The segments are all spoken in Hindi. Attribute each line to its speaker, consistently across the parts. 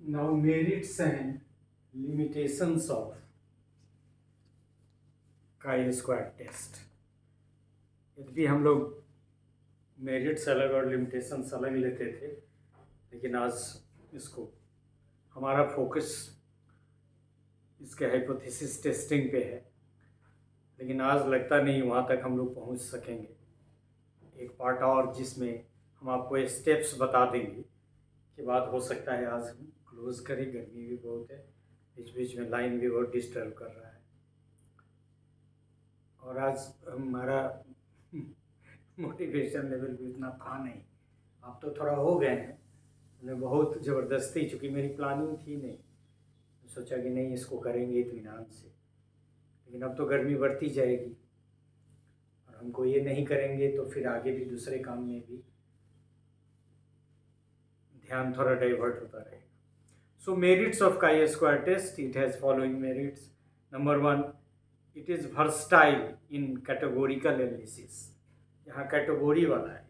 Speaker 1: Now, merits and limitations of chi-square test. यद्यपि हम लोग मेरिट्स अलग और लिमिटेशंस अलग लेते थे, लेकिन आज इसको हमारा फोकस इसके हाइपोथेसिस टेस्टिंग पे है। लेकिन आज लगता नहीं वहाँ तक हम लोग पहुँच सकेंगे। एक पार्ट और जिसमें हम आपको स्टेप्स बता देंगे के बाद हो सकता है आज हम क्लोज करें। गर्मी भी बहुत है, बीच बीच में लाइन भी बहुत डिस्टर्ब कर रहा है। और आज हमारा मोटिवेशन लेवल भी उतना था नहीं। अब तो थोड़ा हो गए हैं। उन्हें बहुत ज़बरदस्ती, चूँकि मेरी प्लानिंग थी नहीं, सोचा कि नहीं इसको करेंगे इत्मीनान से, लेकिन अब तो गर्मी बढ़ती जाएगी और हमको ये नहीं करेंगे तो फिर आगे भी दूसरे काम में भी ध्यान थोड़ा डाइवर्ट होता रहेगा। So merits of chi-square test, it has following merits. Number 1, it is versatile in categorical analysis. यहाँ कैटेगोरी वाला है,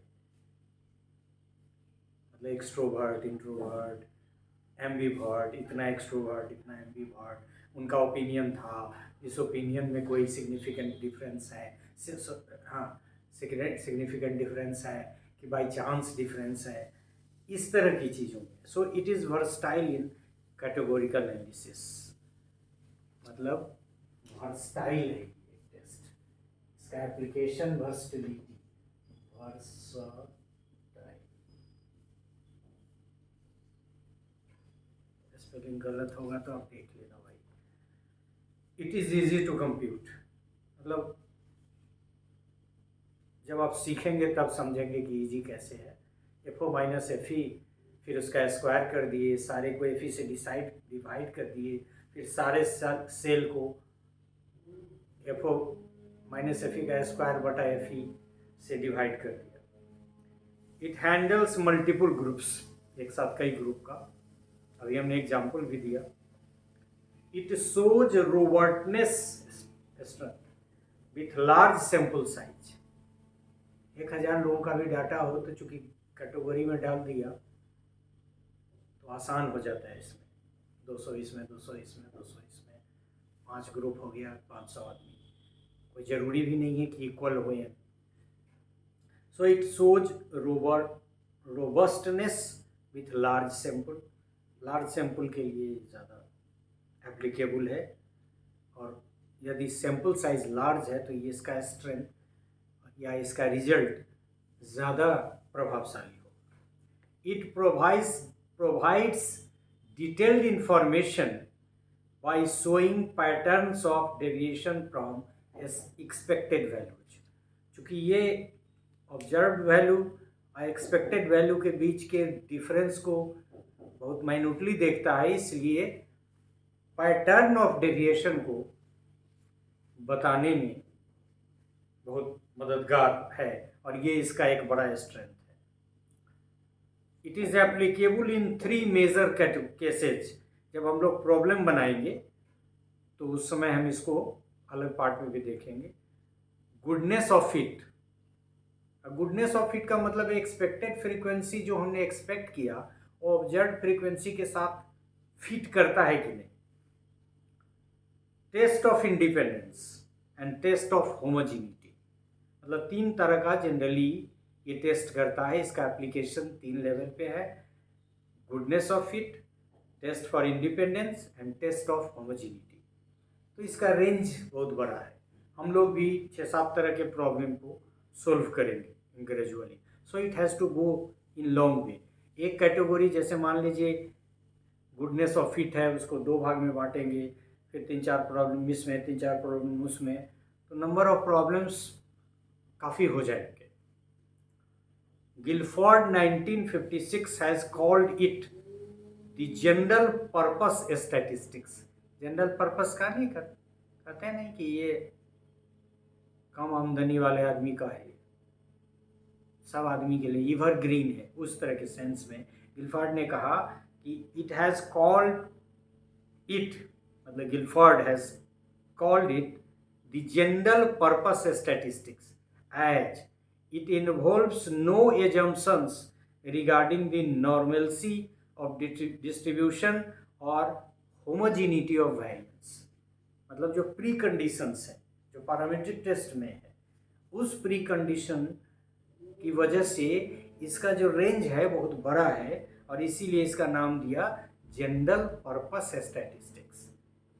Speaker 1: मतलब एक्सट्रोवर्ट, इंट्रोवर्ट, एम्बीवर्ट, इतना एक्सट्रोवर्ट, इतना एम्बीवर्ट, उनका ओपिनियन था, इस ओपिनियन में कोई सिग्निफिकेंट डिफरेंस है, हाँ सिग्निफिकेंट डिफरेंस है कि बाई चांस डिफरेंस है, इस तरह की चीज़ों में। So it is versatile in categorical analysis, मतलब वर्सटाइल है ये टेस्ट। इसका एप्लीकेशन वर्सटिलिटी, वर्सटाइल, स्पेलिंग गलत होगा तो आप देख लेना भाई। It is easy to compute, मतलब जब आप सीखेंगे तब समझेंगे कि ईजी कैसे है। FO माइनस FE, फिर उसका स्क्वायर कर दिए, सारे को FE से डिवाइड कर दिए, फिर सारे सेल को FO माइनस FE का स्क्वायर बटा FE से डिवाइड कर दिया। इट हैंडल्स मल्टीपल ग्रुप्स, एक साथ कई ग्रुप का, अभी हमने एग्जाम्पल भी दिया। It shows robustness with large sample size. 1000 लोगों का भी डाटा हो तो चूंकि कैटेगरी में डाल दिया तो आसान हो जाता है। इसमें 200 इसमें, 200 इसमें, 200 इसमें, 5 ग्रुप हो गया, 500 आदमी। कोई ज़रूरी भी नहीं है कि इक्वल हो। So it shows robustness with large sample. Large sample के लिए ज़्यादा एप्लीकेबल है, और यदि सैंपल साइज लार्ज है तो ये इसका स्ट्रेंथ या इसका रिजल्ट ज़्यादा प्रभावशाली हो। It provides detailed information by showing patterns of deviation from expected values. चूँकि ये ऑब्जर्व वैल्यू और एक्सपेक्टेड वैल्यू के बीच के डिफरेंस को बहुत माइन्यूटली देखता है, इसलिए पैटर्न ऑफ डेविएशन को बताने में बहुत मददगार है, और ये इसका एक बड़ा स्ट्रेंथ है। It is applicable in 3 major cases. जब हम लोग प्रॉब्लम बनाएंगे तो उस समय हम इसको अलग पार्ट में भी देखेंगे। Goodness of fit, goodness of fit का मतलब एक्सपेक्टेड फ्रीक्वेंसी जो हमने एक्सपेक्ट किया वो ऑब्जर्व फ्रीक्वेंसी के साथ फिट करता है कि नहीं। Test of independence and test of homogeneity, मतलब 3 तरह का जनरली ये टेस्ट करता है। इसका एप्लीकेशन 3 लेवल पे है: goodness of fit, test for independence and test of homogeneity. तो इसका रेंज बहुत बड़ा है। हम लोग भी 6-7 तरह के प्रॉब्लम को सोल्व करेंगे gradually. So it has to go in long way. एक कैटेगरी जैसे मान लीजिए गुडनेस ऑफ फिट है, उसको 2 भाग में बांटेंगे, फिर 3-4 प्रॉब्लम इसमें, 3-4 प्रॉब्लम उसमें, तो नंबर ऑफ प्रॉब्लम्स काफ़ी हो जाएंगे। Guilford 1956 has called it the general purpose statistics. General purpose का नहीं कहते हैं नहीं कि ये कम आमदनी वाले आदमी का है, सब आदमी के लिए एवरग्रीन है, उस तरह के सेंस में गिलफोर्ड ने कहा कि इट हैज़ कॉल्ड इट, मतलब Guilford has called it the general purpose statistics as it involves no assumptions regarding the normalcy of distribution और होमोजीनिटी ऑफ वेरिएंस। मतलब जो प्री कंडीशंस है जो पैरामीट्रिक टेस्ट में है, उस प्री कंडीशन की वजह से इसका जो रेंज है बहुत बड़ा है और इसीलिए इसका नाम दिया जनरल पर्पस स्टैटिस्टिक्स,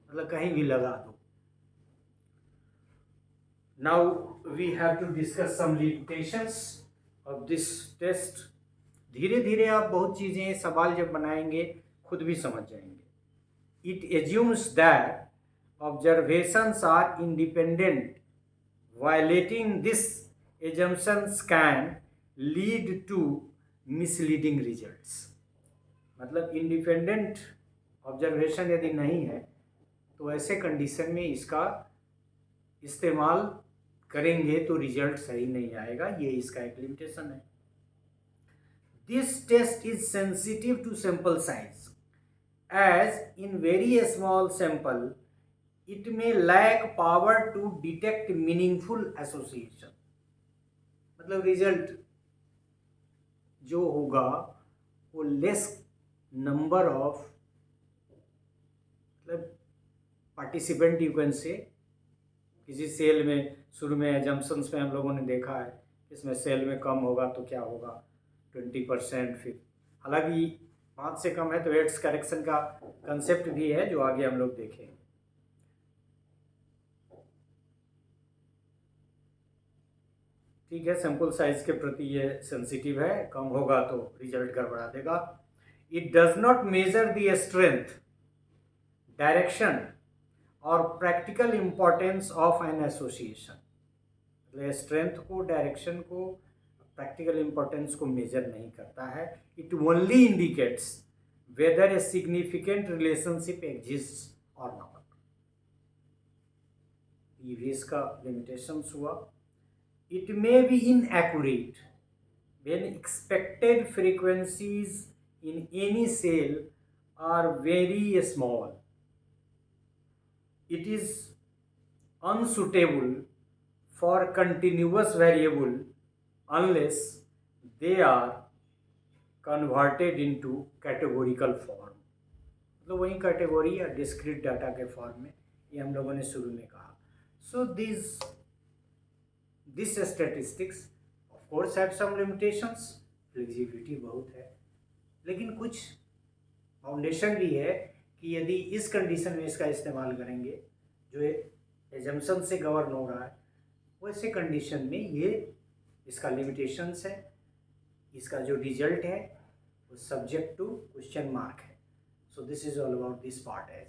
Speaker 1: मतलब कहीं भी लगा दो। Now we have to discuss some limitations of this test. धीरे धीरे आप बहुत चीज़ें सवाल जब बनाएंगे खुद भी समझ जाएंगे। It assumes that observations are independent. Violating this assumptions can lead to misleading results. मतलब इंडिपेंडेंट ऑब्जर्वेशन यदि नहीं है तो ऐसे कंडीशन में इसका इस्तेमाल करेंगे तो रिजल्ट सही नहीं आएगा, ये इसका एक लिमिटेशन है। This test is sensitive to sample size, as in very small sample it may lack power to detect meaningful association। मतलब रिजल्ट जो होगा वो लेस नंबर ऑफ मतलब पार्टिसिपेंट यू कैन से, किसी सेल में शुरू में एजम्पशंस में हम लोगों ने देखा है इसमें सेल में कम होगा तो क्या होगा 20%, फिर हालांकि 5 से कम है तो एड्स करेक्शन का कंसेप्ट भी है जो आगे हम लोग देखेंगे। ठीक है, सैंपल साइज के प्रति ये सेंसिटिव है, कम होगा तो रिजल्ट गड़बड़ा देगा। It does not measure the strength, direction और practical importance of an association. मतलब स्ट्रेंथ को, डायरेक्शन को, प्रैक्टिकल इंपॉर्टेंस को मेजर नहीं करता है। It only indicates whether a significant relationship exist और नॉट। ये भी इसका लिमिटेशंस हुआ। It may be inaccurate when expected frequencies in any cell are very small. It is unsuitable for continuous variable unless they are converted into categorical form। तो वही कैटेगरी या डिस्क्रीट डाटा के फॉर्म में, ये हम लोगों ने शुरू में कहा। So this statistics of course have some limitations, flexibility बहुत है, लेकिन कुछ फाउंडेशन भी है कि यदि इस कंडीशन में इसका इस्तेमाल करेंगे जो एजम्पशन से गवर्न हो रहा है, वैसे कंडीशन में ये इसका लिमिटेशंस है, इसका जो रिजल्ट है वो सब्जेक्ट टू क्वेश्चन मार्क है। So this is all about this part as